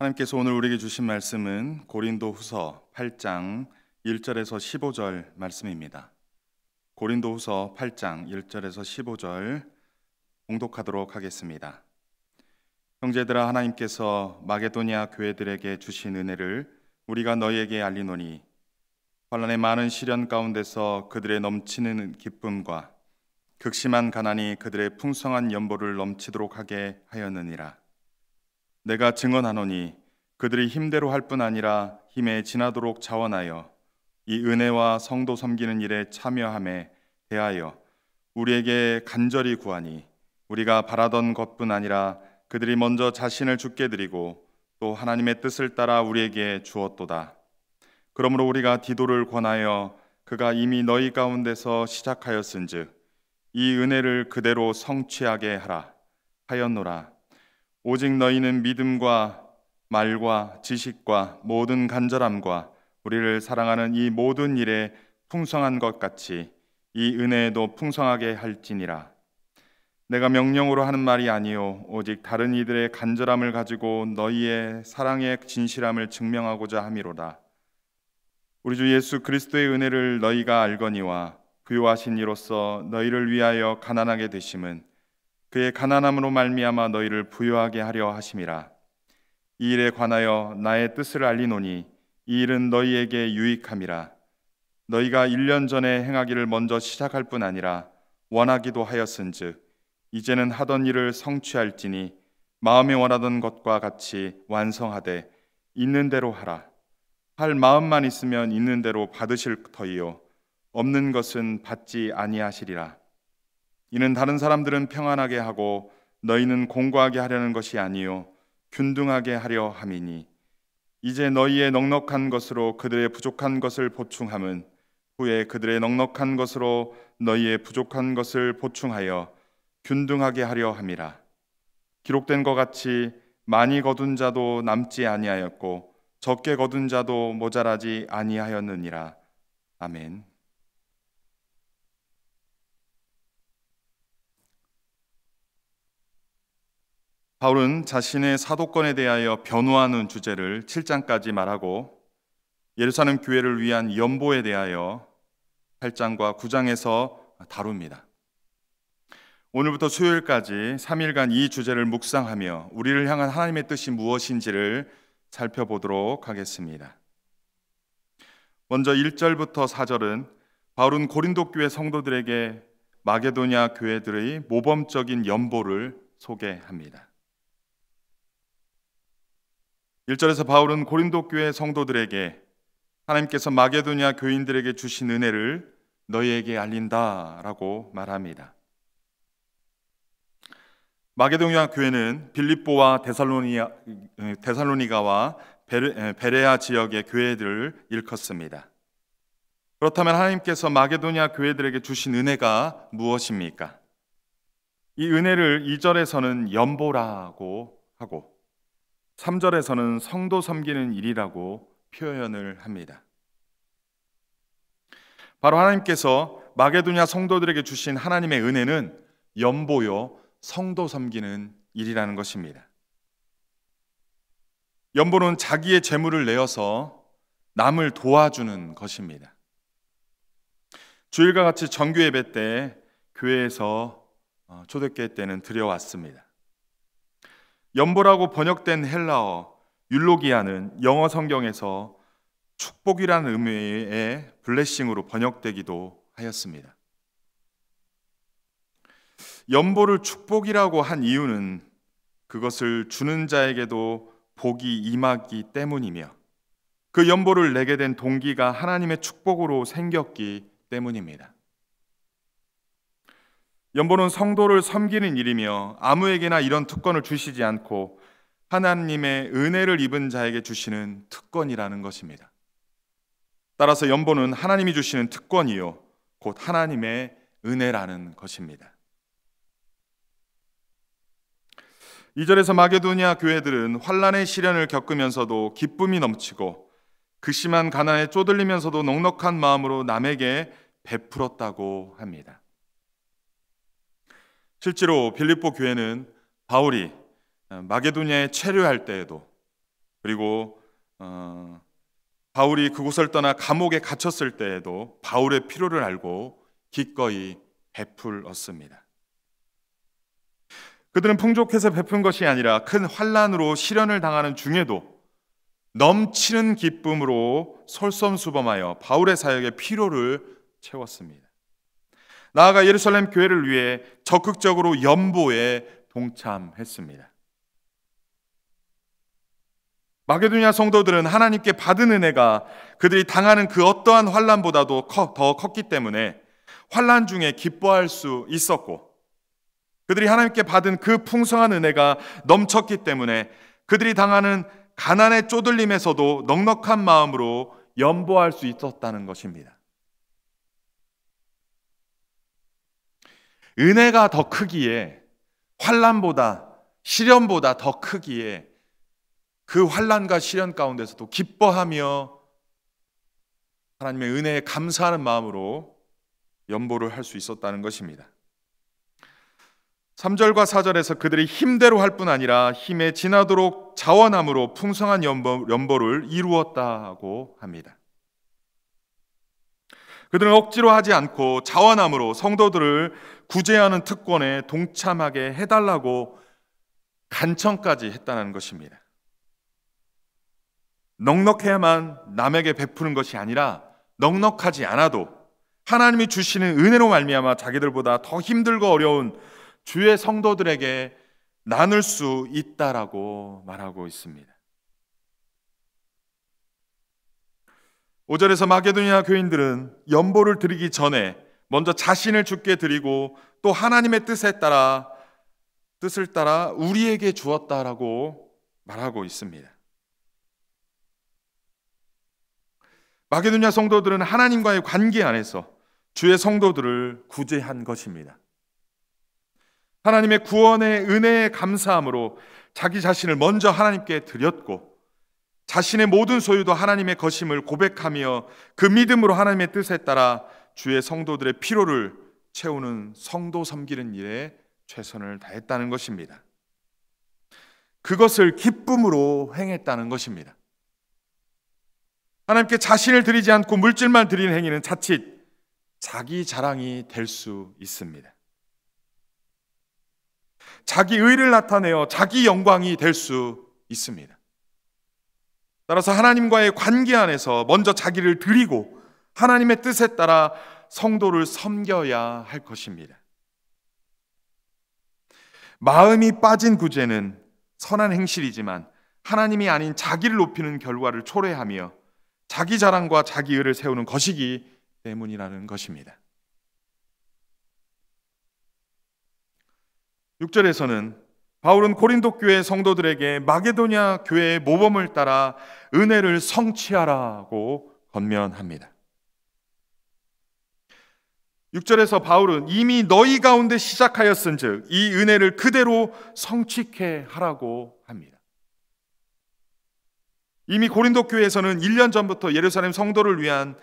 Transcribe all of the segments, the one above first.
하나님께서 오늘 우리에게 주신 말씀은 고린도후서 8장 1절에서 15절 말씀입니다. 고린도후서 8장 1절에서 15절 봉독하도록 하겠습니다. 형제들아, 하나님께서 마게도냐 교회들에게 주신 은혜를 우리가 너희에게 알리노니 환난의 많은 시련 가운데서 그들의 넘치는 기쁨과 극심한 가난이 그들의 풍성한 연보를 넘치도록 하게 하였느니라. 내가 증언하노니 그들이 힘대로 할 뿐 아니라 힘에 지나도록 자원하여 이 은혜와 성도 섬기는 일에 참여함에 대하여 우리에게 간절히 구하니 우리가 바라던 것뿐 아니라 그들이 먼저 자신을 주께 드리고 또 하나님의 뜻을 따라 우리에게 주었도다. 그러므로 우리가 디도를 권하여 그가 이미 너희 가운데서 시작하였은즉 이 은혜를 그대로 성취하게 하라 하였노라. 오직 너희는 믿음과 말과 지식과 모든 간절함과 우리를 사랑하는 이 모든 일에 풍성한 것 같이 이 은혜에도 풍성하게 할지니라. 내가 명령으로 하는 말이 아니요 오직 다른 이들의 간절함을 가지고 너희의 사랑의 진실함을 증명하고자 함이로다. 우리 주 예수 그리스도의 은혜를 너희가 알거니와 부요하신 이로써 너희를 위하여 가난하게 되심은 그의 가난함으로 말미암아 너희를 부요하게 하려 하심이라. 이 일에 관하여 나의 뜻을 알리노니 이 일은 너희에게 유익함이라. 너희가 1년 전에 행하기를 먼저 시작할 뿐 아니라 원하기도 하였은즉 이제는 하던 일을 성취할지니 마음에 원하던 것과 같이 완성하되 있는 대로 하라. 할 마음만 있으면 있는 대로 받으실 터이요 없는 것은 받지 아니하시리라. 이는 다른 사람들은 평안하게 하고 너희는 공고하게 하려는 것이 아니요 균등하게 하려 함이니 이제 너희의 넉넉한 것으로 그들의 부족한 것을 보충함은 후에 그들의 넉넉한 것으로 너희의 부족한 것을 보충하여 균등하게 하려 함이라. 기록된 것 같이 많이 거둔 자도 남지 아니하였고 적게 거둔 자도 모자라지 아니하였느니라. 아멘. 바울은 자신의 사도권에 대하여 변호하는 주제를 7장까지 말하고 예루살렘 교회를 위한 연보에 대하여 8장과 9장에서 다룹니다. 오늘부터 수요일까지 3일간 이 주제를 묵상하며 우리를 향한 하나님의 뜻이 무엇인지를 살펴보도록 하겠습니다. 먼저 1절부터 4절은 바울은 고린도 교회 성도들에게 마게도냐 교회들의 모범적인 연보를 소개합니다. 1절에서 바울은 고린도 교회 성도들에게 하나님께서 마게도냐 교인들에게 주신 은혜를 너희에게 알린다라고 말합니다. 마게도냐 교회는 빌립보와 데살로니가와 베레아 지역의 교회들을 일컫습니다. 그렇다면 하나님께서 마게도냐 교회들에게 주신 은혜가 무엇입니까? 이 은혜를 2절에서는 연보라고 하고 3절에서는 성도 섬기는 일이라고 표현을 합니다. 바로 하나님께서 마게도냐 성도들에게 주신 하나님의 은혜는 연보요 성도 섬기는 일이라는 것입니다. 연보는 자기의 재물을 내어서 남을 도와주는 것입니다. 주일과 같이 정규 예배 때 교회에서 초대교회 때는 드려왔습니다. 연보라고 번역된 헬라어 율로기아는 영어 성경에서 축복이라는 의미의 블레싱으로 번역되기도 하였습니다. 연보를 축복이라고 한 이유는 그것을 주는 자에게도 복이 임하기 때문이며 그 연보를 내게 된 동기가 하나님의 축복으로 생겼기 때문입니다. 연보는 성도를 섬기는 일이며 아무에게나 이런 특권을 주시지 않고 하나님의 은혜를 입은 자에게 주시는 특권이라는 것입니다. 따라서 연보는 하나님이 주시는 특권이요 곧 하나님의 은혜라는 것입니다. 2절에서 마게도냐 교회들은 환난의 시련을 겪으면서도 기쁨이 넘치고 극심한 가난에 쪼들리면서도 넉넉한 마음으로 남에게 베풀었다고 합니다. 실제로 빌립보 교회는 바울이 마게도냐에 체류할 때에도 그리고 바울이 그곳을 떠나 감옥에 갇혔을 때에도 바울의 필요를 알고 기꺼이 베풀었습니다. 그들은 풍족해서 베푼 것이 아니라 큰 환난으로 시련을 당하는 중에도 넘치는 기쁨으로 솔선수범하여 바울의 사역의 필요를 채웠습니다. 나아가 예루살렘 교회를 위해 적극적으로 연보에 동참했습니다. 마게도냐 성도들은 하나님께 받은 은혜가 그들이 당하는 그 어떠한 환난보다도 더 컸기 때문에 환난 중에 기뻐할 수 있었고, 그들이 하나님께 받은 그 풍성한 은혜가 넘쳤기 때문에 그들이 당하는 가난의 쪼들림에서도 넉넉한 마음으로 연보할 수 있었다는 것입니다. 은혜가 더 크기에, 환난보다, 시련보다 더 크기에 그 환난과 시련 가운데서도 기뻐하며 하나님의 은혜에 감사하는 마음으로 연보를 할 수 있었다는 것입니다. 3절과 4절에서 그들이 힘대로 할 뿐 아니라 힘에 지나도록 자원함으로 풍성한 연보를 이루었다고 합니다. 그들은 억지로 하지 않고 자원함으로 성도들을 구제하는 특권에 동참하게 해달라고 간청까지 했다는 것입니다. 넉넉해야만 남에게 베푸는 것이 아니라 넉넉하지 않아도 하나님이 주시는 은혜로 말미암아 자기들보다 더 힘들고 어려운 주의 성도들에게 나눌 수 있다라고 말하고 있습니다. 5절에서 마게도냐 교인들은 연보를 드리기 전에 먼저 자신을 주께 드리고 또 하나님의 뜻을 따라 우리에게 주었다라고 말하고 있습니다. 마게도냐 성도들은 하나님과의 관계 안에서 주의 성도들을 구제한 것입니다. 하나님의 구원의 은혜에 감사함으로 자기 자신을 먼저 하나님께 드렸고, 자신의 모든 소유도 하나님의 것임을 고백하며 그 믿음으로 하나님의 뜻에 따라 주의 성도들의 필요를 채우는 성도 섬기는 일에 최선을 다했다는 것입니다. 그것을 기쁨으로 행했다는 것입니다. 하나님께 자신을 드리지 않고 물질만 드리는 행위는 자칫 자기 자랑이 될 수 있습니다. 자기 의를 나타내어 자기 영광이 될 수 있습니다. 따라서 하나님과의 관계 안에서 먼저 자기를 드리고 하나님의 뜻에 따라 성도를 섬겨야 할 것입니다. 마음이 빠진 구제는 선한 행실이지만 하나님이 아닌 자기를 높이는 결과를 초래하며 자기 자랑과 자기 의를 세우는 것이기 때문이라는 것입니다. 6절에서는 바울은 고린도 교회 성도들에게 마게도냐 교회의 모범을 따라 은혜를 성취하라고 권면합니다. 6절에서 바울은 이미 너희 가운데 시작하였은즉 이 은혜를 그대로 성취케 하라고 합니다. 이미 고린도 교회에서는 1년 전부터 예루살렘 성도를 위한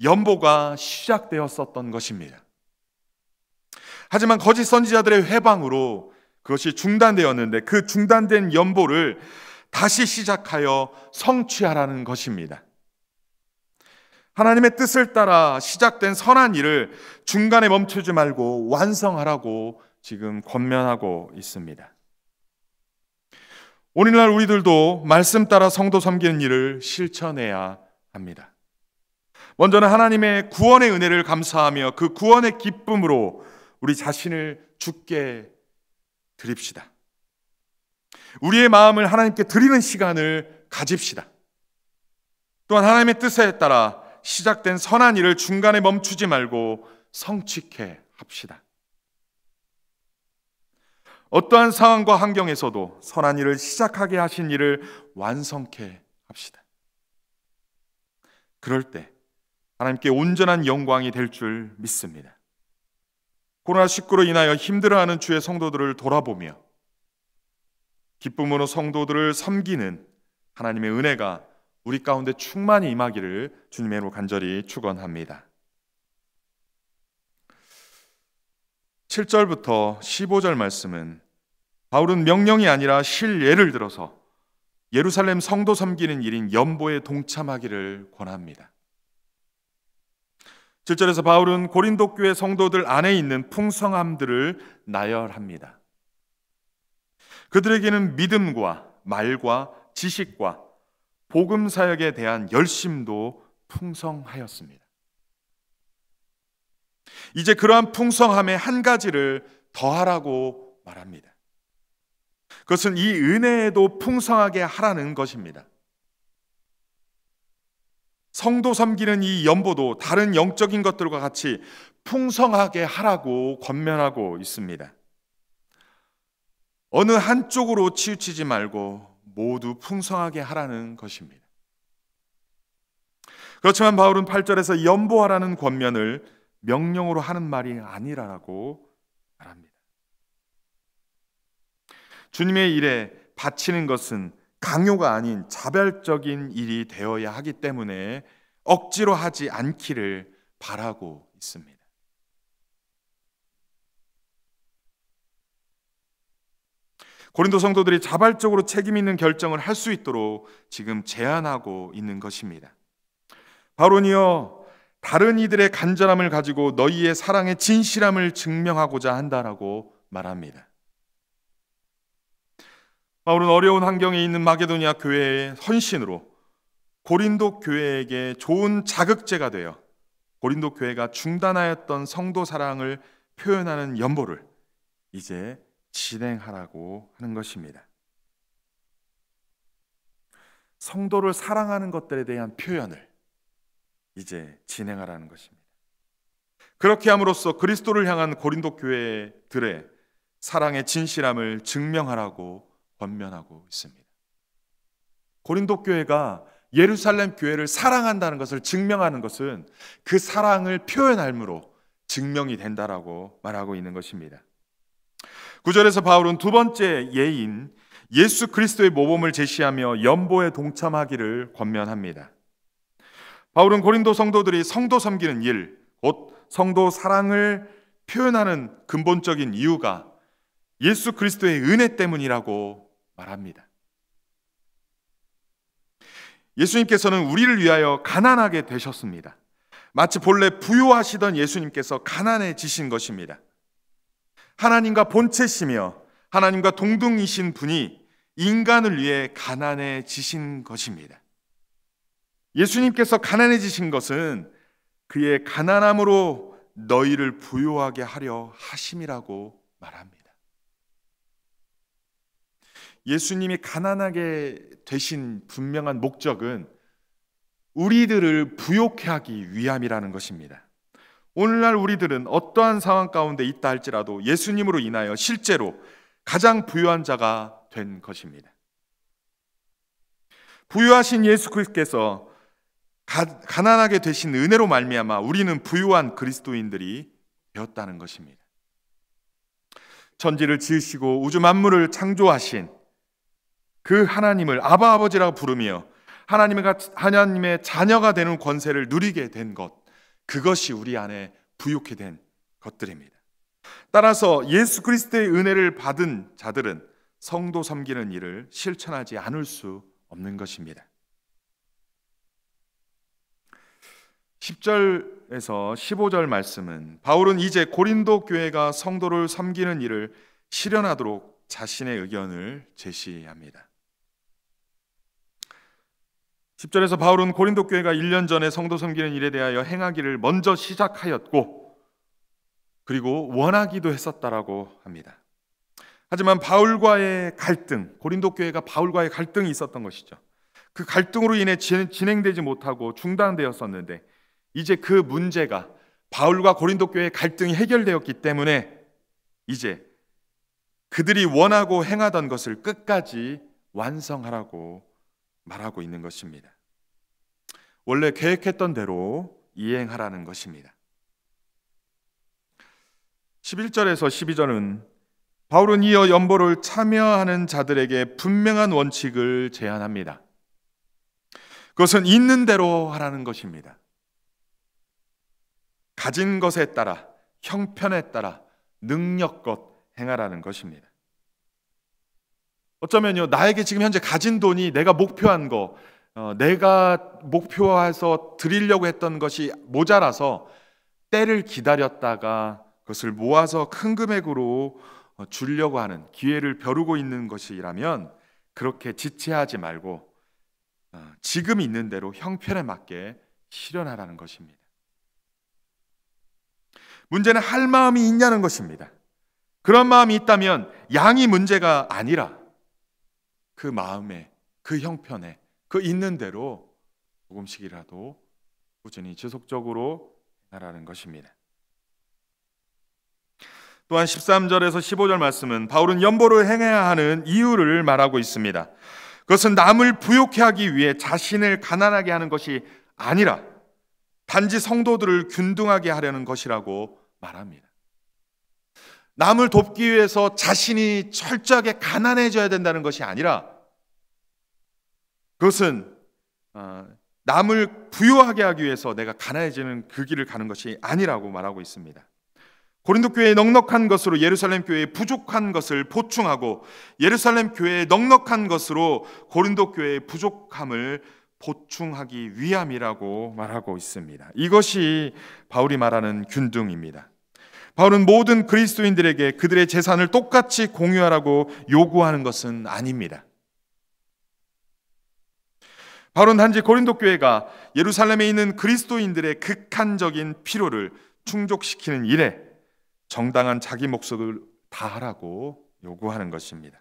연보가 시작되었었던 것입니다. 하지만 거짓 선지자들의 회방으로 그것이 중단되었는데 그 중단된 연보를 다시 시작하여 성취하라는 것입니다. 하나님의 뜻을 따라 시작된 선한 일을 중간에 멈추지 말고 완성하라고 지금 권면하고 있습니다. 오늘날 우리들도 말씀 따라 성도 섬기는 일을 실천해야 합니다. 먼저는 하나님의 구원의 은혜를 감사하며 그 구원의 기쁨으로 우리 자신을 주께 드립시다. 우리의 마음을 하나님께 드리는 시간을 가집시다. 또한 하나님의 뜻에 따라 시작된 선한 일을 중간에 멈추지 말고 성취케 합시다. 어떠한 상황과 환경에서도 선한 일을 시작하게 하신 일을 완성케 합시다. 그럴 때 하나님께 온전한 영광이 될 줄 믿습니다. 코로나19로 인하여 힘들어하는 주의 성도들을 돌아보며 기쁨으로 성도들을 섬기는 하나님의 은혜가 우리 가운데 충만히 임하기를 주님의 이름으로 간절히 축원합니다. 7절부터 15절 말씀은 바울은 명령이 아니라 실예를 들어서 예루살렘 성도 섬기는 일인 연보에 동참하기를 권합니다. 7절에서 바울은 고린도 교회 성도들 안에 있는 풍성함들을 나열합니다. 그들에게는 믿음과 말과 지식과 복음 사역에 대한 열심도 풍성하였습니다. 이제 그러한 풍성함의 한 가지를 더하라고 말합니다. 그것은 이 은혜에도 풍성하게 하라는 것입니다. 성도 섬기는 이 연보도 다른 영적인 것들과 같이 풍성하게 하라고 권면하고 있습니다. 어느 한쪽으로 치우치지 말고 모두 풍성하게 하라는 것입니다. 그렇지만 바울은 8절에서 연보하라는 권면을 명령으로 하는 말이 아니라고 말합니다. 주님의 일에 바치는 것은 강요가 아닌 자발적인 일이 되어야 하기 때문에 억지로 하지 않기를 바라고 있습니다. 고린도 성도들이 자발적으로 책임 있는 결정을 할 수 있도록 지금 제안하고 있는 것입니다. 바울은요, 다른 이들의 간절함을 가지고 너희의 사랑의 진실함을 증명하고자 한다라고 말합니다. 바울은 어려운 환경에 있는 마게도니아 교회의 헌신으로 고린도 교회에게 좋은 자극제가 되어 고린도 교회가 중단하였던 성도 사랑을 표현하는 연보를 이제 진행하라고 하는 것입니다. 성도를 사랑하는 것들에 대한 표현을 이제 진행하라는 것입니다. 그렇게 함으로써 그리스도를 향한 고린도 교회들의 사랑의 진실함을 증명하라고 권면하고 있습니다. 고린도 교회가 예루살렘 교회를 사랑한다는 것을 증명하는 것은 그 사랑을 표현함으로 증명이 된다라고 말하고 있는 것입니다. 9절에서 바울은 두 번째 예인 예수 그리스도의 모범을 제시하며 연보에 동참하기를 권면합니다. 바울은 고린도 성도들이 성도 섬기는 일, 곧 성도 사랑을 표현하는 근본적인 이유가 예수 그리스도의 은혜 때문이라고 말합니다. 예수님께서는 우리를 위하여 가난하게 되셨습니다. 마치 본래 부유하시던 예수님께서 가난해지신 것입니다. 하나님과 본체시며 하나님과 동등이신 분이 인간을 위해 가난해지신 것입니다. 예수님께서 가난해지신 것은 그의 가난함으로 너희를 부유하게 하려 하심이라고 말합니다. 예수님이 가난하게 되신 분명한 목적은 우리들을 부욕해 하기 위함이라는 것입니다. 오늘날 우리들은 어떠한 상황 가운데 있다 할지라도 예수님으로 인하여 실제로 가장 부유한 자가 된 것입니다. 부유하신 예수 그리스도께서 가난하게 되신 은혜로 말미암아 우리는 부유한 그리스도인들이 되었다는 것입니다. 천지를 지으시고 우주 만물을 창조하신 그 하나님을 아바 아버지라고 부르며 하나님의 자녀가 되는 권세를 누리게 된 것, 그것이 우리 안에 부유케 된 것들입니다. 따라서 예수 그리스도의 은혜를 받은 자들은 성도 섬기는 일을 실천하지 않을 수 없는 것입니다. 10절에서 15절 말씀은 바울은 이제 고린도 교회가 성도를 섬기는 일을 실현하도록 자신의 의견을 제시합니다. 10절에서 바울은 고린도 교회가 1년 전에 성도 섬기는 일에 대하여 행하기를 먼저 시작하였고 그리고 원하기도 했었다라고 합니다. 하지만 바울과의 갈등, 고린도 교회가 바울과의 갈등이 있었던 것이죠. 그 갈등으로 인해 진행되지 못하고 중단되었었는데 이제 그 문제가 바울과 고린도 교회의 갈등이 해결되었기 때문에 이제 그들이 원하고 행하던 것을 끝까지 완성하라고 말하고 있는 것입니다. 원래 계획했던 대로 이행하라는 것입니다. 11절에서 12절은 바울은 이어 연보를 참여하는 자들에게 분명한 원칙을 제안합니다. 그것은 있는 대로 하라는 것입니다. 가진 것에 따라, 형편에 따라 능력껏 행하라는 것입니다. 어쩌면요, 나에게 지금 현재 가진 돈이 내가 목표한 거, 내가 목표해서 드리려고 했던 것이 모자라서 때를 기다렸다가 그것을 모아서 큰 금액으로 주려고 하는 기회를 벼르고 있는 것이라면 그렇게 지체하지 말고 지금 있는 대로 형편에 맞게 실현하라는 것입니다. 문제는 할 마음이 있냐는 것입니다. 그런 마음이 있다면 양이 문제가 아니라 그 마음에, 그 형편에, 그 있는 대로 조금씩이라도 꾸준히 지속적으로 행하라는 것입니다. 또한 13절에서 15절 말씀은 바울은 연보를 행해야 하는 이유를 말하고 있습니다. 그것은 남을 부욕해 하기 위해 자신을 가난하게 하는 것이 아니라 단지 성도들을 균등하게 하려는 것이라고 말합니다. 남을 돕기 위해서 자신이 철저하게 가난해져야 된다는 것이 아니라 그것은 남을 부유하게 하기 위해서 내가 가난해지는 그 길을 가는 것이 아니라고 말하고 있습니다. 고린도 교회의 넉넉한 것으로 예루살렘 교회의 부족한 것을 보충하고 예루살렘 교회의 넉넉한 것으로 고린도 교회의 부족함을 보충하기 위함이라고 말하고 있습니다. 이것이 바울이 말하는 균등입니다. 바울은 모든 그리스도인들에게 그들의 재산을 똑같이 공유하라고 요구하는 것은 아닙니다. 바울은 단지 고린도 교회가 예루살렘에 있는 그리스도인들의 극한적인 필요를 충족시키는 일에 정당한 자기 몫을 다하라고 요구하는 것입니다.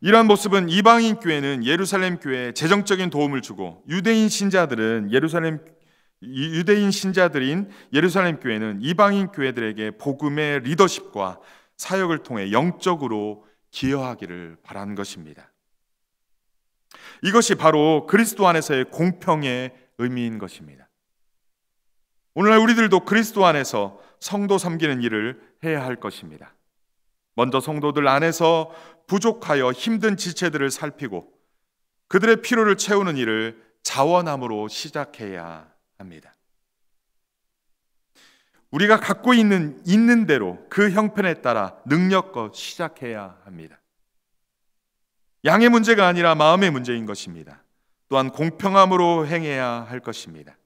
이러한 모습은 이방인 교회는 예루살렘 교회에 재정적인 도움을 주고 유대인 신자들인 예루살렘 교회는 이방인 교회들에게 복음의 리더십과 사역을 통해 영적으로 기여하기를 바라는 것입니다. 이것이 바로 그리스도 안에서의 공평의 의미인 것입니다. 오늘날 우리들도 그리스도 안에서 성도 섬기는 일을 해야 할 것입니다. 먼저 성도들 안에서 부족하여 힘든 지체들을 살피고 그들의 필요를 채우는 일을 자원함으로 시작해야 합니다. 우리가 갖고 있는 대로 그 형편에 따라 능력껏 시작해야 합니다. 양의 문제가 아니라 마음의 문제인 것입니다. 또한 공평함으로 행해야 할 것입니다.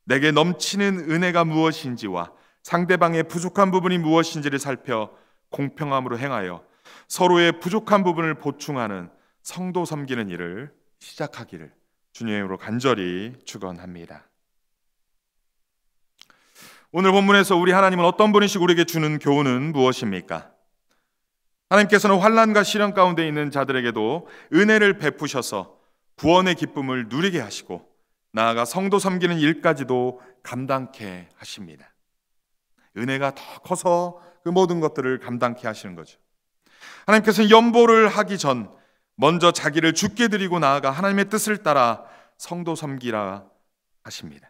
내게 넘치는 은혜가 무엇인지와 상대방의 부족한 부분이 무엇인지를 살펴 공평함으로 행하여 서로의 부족한 부분을 보충하는 성도 섬기는 일을 시작하기를 주님의 이름으로 간절히 축원합니다. 오늘 본문에서 우리 하나님은 어떤 분이시고 우리에게 주는 교훈은 무엇입니까? 하나님께서는 환난과 시련 가운데 있는 자들에게도 은혜를 베푸셔서 구원의 기쁨을 누리게 하시고 나아가 성도 섬기는 일까지도 감당케 하십니다. 은혜가 더 커서 그 모든 것들을 감당케 하시는 거죠. 하나님께서는 연보를 하기 전 먼저 자기를 주께 드리고 나아가 하나님의 뜻을 따라 성도 섬기라 하십니다.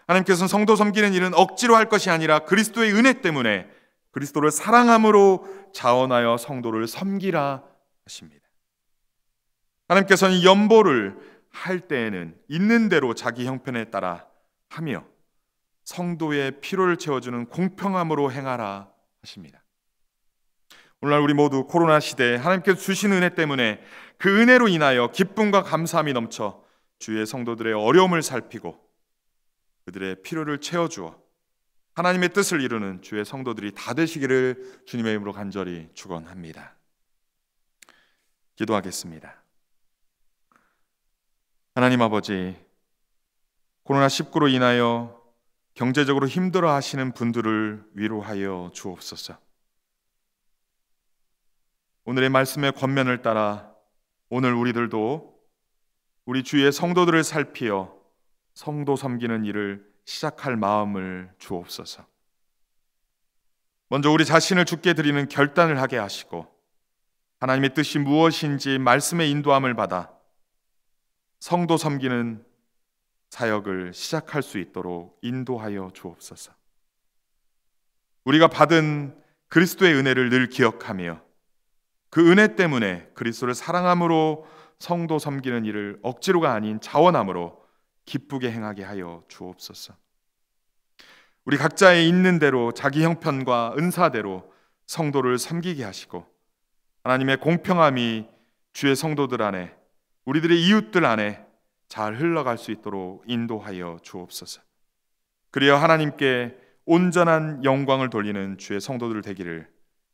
하나님께서는 성도 섬기는 일은 억지로 할 것이 아니라 그리스도의 은혜 때문에 그리스도를 사랑함으로 자원하여 성도를 섬기라 하십니다. 하나님께서는 연보를 할 때에는 있는 대로 자기 형편에 따라 하며 성도의 필요를 채워주는 공평함으로 행하라 하십니다. 오늘날 우리 모두 코로나 시대에 하나님께서 주신 은혜 때문에 그 은혜로 인하여 기쁨과 감사함이 넘쳐 주의 성도들의 어려움을 살피고 그들의 필요를 채워주어 하나님의 뜻을 이루는 주의 성도들이 다 되시기를 주님의 이름으로 간절히 축원합니다. 기도하겠습니다. 하나님 아버지, 코로나19로 인하여 경제적으로 힘들어 하시는 분들을 위로하여 주옵소서. 오늘의 말씀의 권면을 따라 오늘 우리들도 우리 주위의 성도들을 살피어 성도 섬기는 일을 시작할 마음을 주옵소서. 먼저 우리 자신을 주께 드리는 결단을 하게 하시고 하나님의 뜻이 무엇인지 말씀의 인도함을 받아 성도 섬기는 사역을 시작할 수 있도록 인도하여 주옵소서. 우리가 받은 그리스도의 은혜를 늘 기억하며 그 은혜 때문에 그리스도를 사랑함으로 성도 섬기는 일을 억지로가 아닌 자원함으로 기쁘게 행하게 하여 주옵소서. 우리 각자의 있는 대로 자기 형편과 은사대로 성도를 섬기게 하시고 하나님의 공평함이 주의 성도들 안에, 우리들의 이웃들 안에 잘 흘러갈 수 있도록 인도하여 주옵소서. 그리하여 하나님께 온전한 영광을 돌리는 주의 성도들 되기를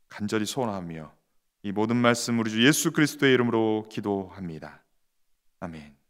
간절히 소원하며 이 모든 말씀 우리 주 예수 그리스도의 이름으로 기도합니다. 아멘.